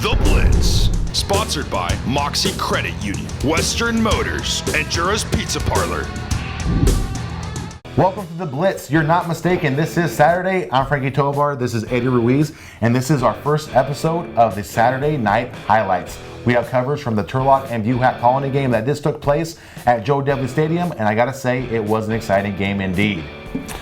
The Blitz, sponsored by Mocse Credit Union, Western Motors, and Juras Pizza Parlor. Welcome to The Blitz. You're not mistaken. This is Saturday. I'm Frankie Tovar. This is Eddie Ruiz, and this is our first episode of the Saturday Night Highlights. We have coverage from the Turlock and Buhach Colony game that just took place at Joe Devley Stadium, and I gotta say, it was an exciting game indeed.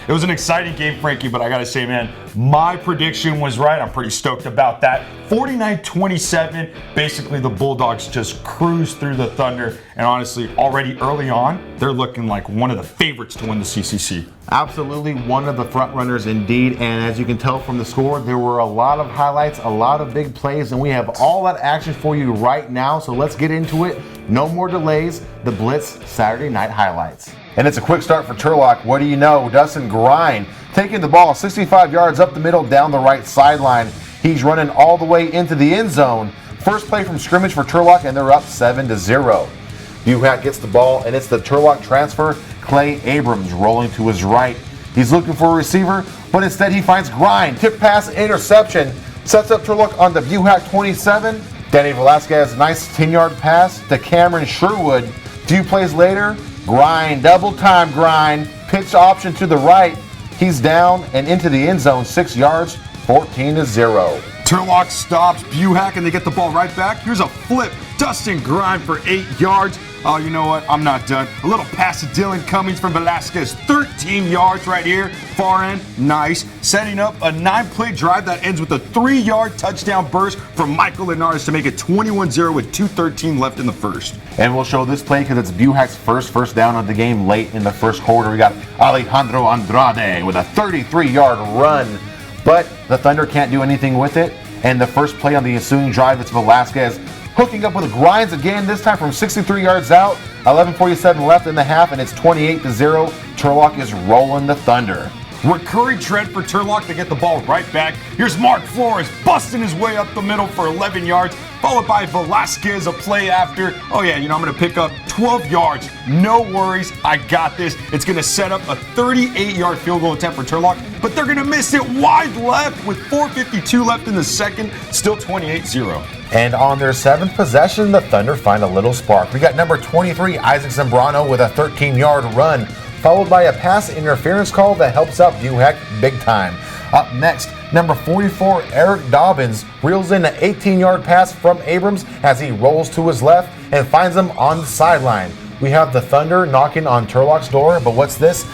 It was an exciting game, Frankie, but I gotta say, man, my prediction was right. I'm pretty stoked about that. 49-27, basically the Bulldogs just cruised through the Thunder, and honestly, already early on, they're looking like one of the favorites to win the CCC. Absolutely one of the front runners indeed, and as you can tell from the score, there were a lot of highlights, a lot of big plays, and we have all that action for you right now, so let's get into it. No more delays, the Blitz Saturday Night Highlights. And it's a quick start for Turlock. What do you know? Dustin Grind taking the ball 65 yards up the middle down the right sideline. He's running all the way into the end zone. First play from scrimmage for Turlock, and they're up 7-0. Buhach gets the ball, and it's the Turlock transfer, Clay Abrams, rolling to his right. He's looking for a receiver, but instead he finds Grind. Tip pass, interception. Sets up Turlock on the Buhach 27. Danny Velasquez, nice 10-yard pass to Cameron Sherwood. Few plays later, Grind, double time Grind, pitch option to the right. He's down and into the end zone, 6 yards, 14-0. Turlock stops Buhach, and they get the ball right back. Here's a flip, Dustin Grind for 8 yards. Oh, you know what? I'm not done. A little pass to Dylan Cummings from Velasquez, 13 yards right here, far end, nice. Setting up a 9-play drive that ends with a 3-yard touchdown burst from Michael Linares to make it 21-0 with 2:13 left in the first. And we'll show this play because it's Buhach's first down of the game late in the first quarter. We got Alejandro Andrade with a 33-yard run, but the Thunder can't do anything with it. And the first play on the ensuing drive, it's Velasquez hooking up with Grinds again, this time from 63 yards out. 11:47 left in the half, and it's 28-0. Turlock is rolling the Thunder. Recurring trend for Turlock to get the ball right back. Here's Mark Flores busting his way up the middle for 11 yards, followed by Velasquez a play after. Oh yeah, I'm going to pick up 12 yards. No worries, I got this. It's going to set up a 38-yard field goal attempt for Turlock, but they're going to miss it wide left with 4:52 left in the second, still 28-0. And on their 7th possession, the Thunder find a little spark. We got number 23, Isaac Zambrano, with a 13-yard run, followed by a pass interference call that helps out Buhach big time. Up next, number 44, Eric Dobbins, reels in an 18-yard pass from Abrams as he rolls to his left and finds him on the sideline. We have the Thunder knocking on Turlock's door, but what's this?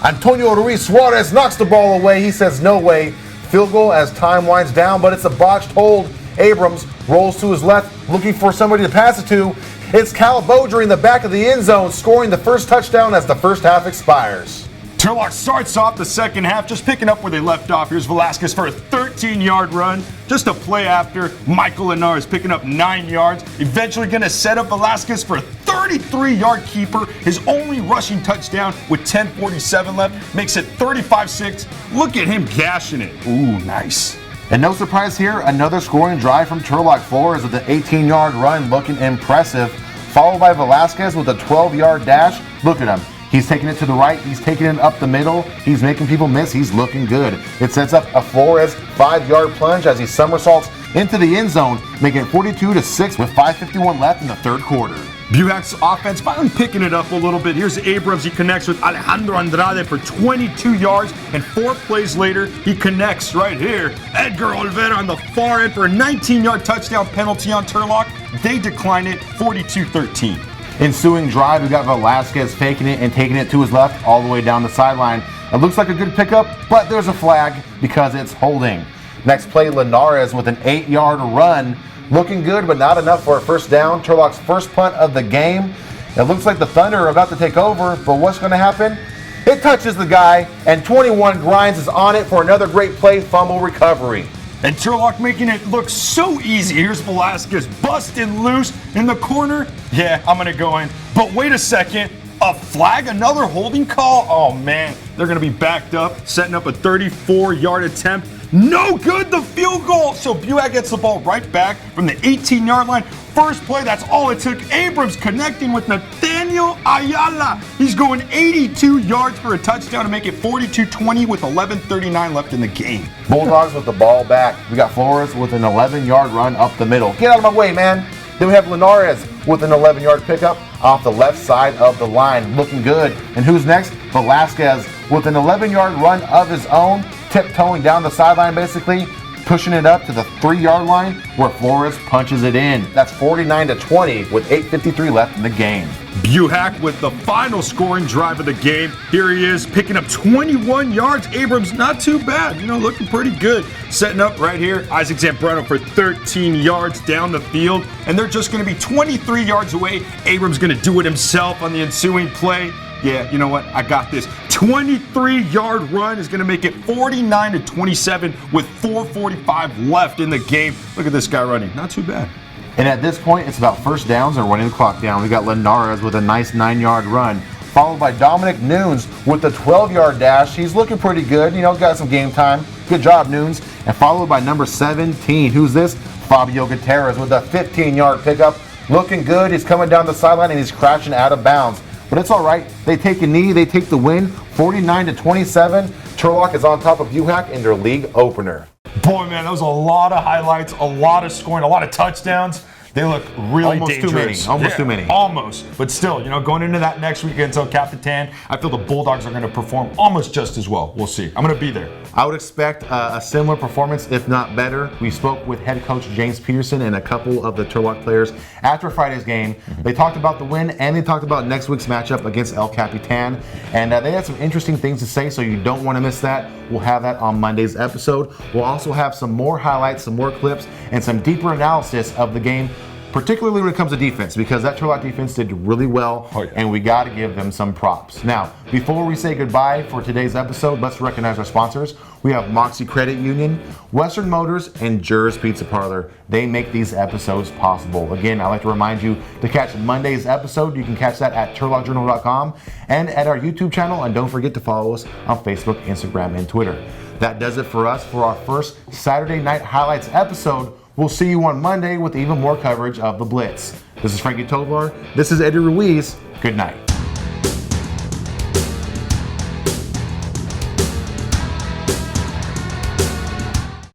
Antonio Ruiz Suarez knocks the ball away. He says no way. Field goal as time winds down, but it's a botched hold. Abrams rolls to his left, looking for somebody to pass it to. It's Cal Beaudry in the back of the end zone, scoring the first touchdown as the first half expires. Turlock starts off the second half, just picking up where they left off. Here's Velasquez for a 13-yard run. Just a play after, Michael Linares picking up 9 yards. Eventually going to set up Velasquez for a 33-yard keeper. His only rushing touchdown with 10:47 left. Makes it 35-6. Look at him gashing it. Ooh, nice. And no surprise here, another scoring drive from Turlock. Flores with an 18-yard run looking impressive, followed by Velasquez with a 12-yard dash. Look at him. He's taking it to the right. He's taking it up the middle. He's making people miss. He's looking good. It sets up a Flores 5-yard plunge as he somersaults into the end zone, making it 42-6 with 5:51 left in the third quarter. Buhach's offense finally picking it up a little bit. Here's Abrams. He connects with Alejandro Andrade for 22 yards, and 4 plays later, he connects right here. Edgar Olvera on the far end for a 19-yard touchdown penalty on Turlock. They decline it, 42-13. Ensuing drive, we got Velasquez faking it and taking it to his left all the way down the sideline. It looks like a good pickup, but there's a flag because it's holding. Next play, Linares with an 8-yard run. Looking good, but not enough for a first down. Turlock's first punt of the game. It looks like the Thunder are about to take over, but what's going to happen? It touches the guy, and 21 Grinds is on it for another great play, fumble recovery. And Turlock making it look so easy. Here's Velasquez busting loose in the corner. Yeah, I'm going to go in. But wait a second. A flag, another holding call? Oh, man. They're going to be backed up, setting up a 34-yard attempt. No good, the field goal. So Buhach gets the ball right back from the 18-yard line. First play, that's all it took. Abrams connecting with Nathaniel Daniel Ayala. He's going 82 yards for a touchdown to make it 42-20 with 11:39 left in the game. Bulldogs with the ball back. We got Flores with an 11-yard run up the middle. Get out of my way, man. Then we have Linares with an 11-yard pickup off the left side of the line. Looking good. And who's next? Velasquez with an 11-yard run of his own, tiptoeing down the sideline basically, pushing it up to the 3-yard line where Flores punches it in. That's 49-20 with 8:53 left in the game. Buhach with the final scoring drive of the game. Here he is picking up 21 yards. Abrams, not too bad, looking pretty good. Setting up right here, Isaac Zambrano for 13 yards down the field. And they're just going to be 23 yards away. Abrams going to do it himself on the ensuing play. Yeah, you know what? I got this. 23-yard run is going to make it 49-27 with 4:45 left in the game. Look at this guy running. Not too bad. And at this point, it's about first downs and running the clock down. We got Linares with a nice 9-yard run, followed by Dominic Nunes with the 12-yard dash. He's looking pretty good. Got some game time. Good job, Nunes. And followed by number 17. Who's this? Fabio Gutierrez with a 15-yard pickup. Looking good. He's coming down the sideline and he's crashing out of bounds. But it's all right. They take a knee. They take the win. 49-27. Turlock is on top of Buhach in their league opener. Boy, man, that was a lot of highlights, a lot of scoring, a lot of touchdowns. They look really dangerous. Almost too many. Almost. But still, going into that next week against El Capitan, I feel the Bulldogs are going to perform almost just as well. We'll see. I'm going to be there. I would expect a similar performance, if not better. We spoke with head coach James Peterson and a couple of the Turlock players after Friday's game. They talked about the win and they talked about next week's matchup against El Capitan. And they had some interesting things to say, so you don't want to miss that. We'll have that on Monday's episode. We'll also have some more highlights, some more clips, and some deeper analysis of the game, particularly when it comes to defense, because that Turlock defense did really well, and we got to give them some props. Now, before we say goodbye for today's episode, let's recognize our sponsors. We have Mocse Credit Union, Western Motors, and Juras Pizza Parlor. They make these episodes possible. Again, I'd like to remind you to catch Monday's episode. You can catch that at turlockjournal.com and at our YouTube channel, and don't forget to follow us on Facebook, Instagram, and Twitter. That does it for us for our first Saturday Night Highlights episode. We'll see you on Monday with even more coverage of the Blitz. This is Frankie Tovar. This is Eddie Ruiz. Good night.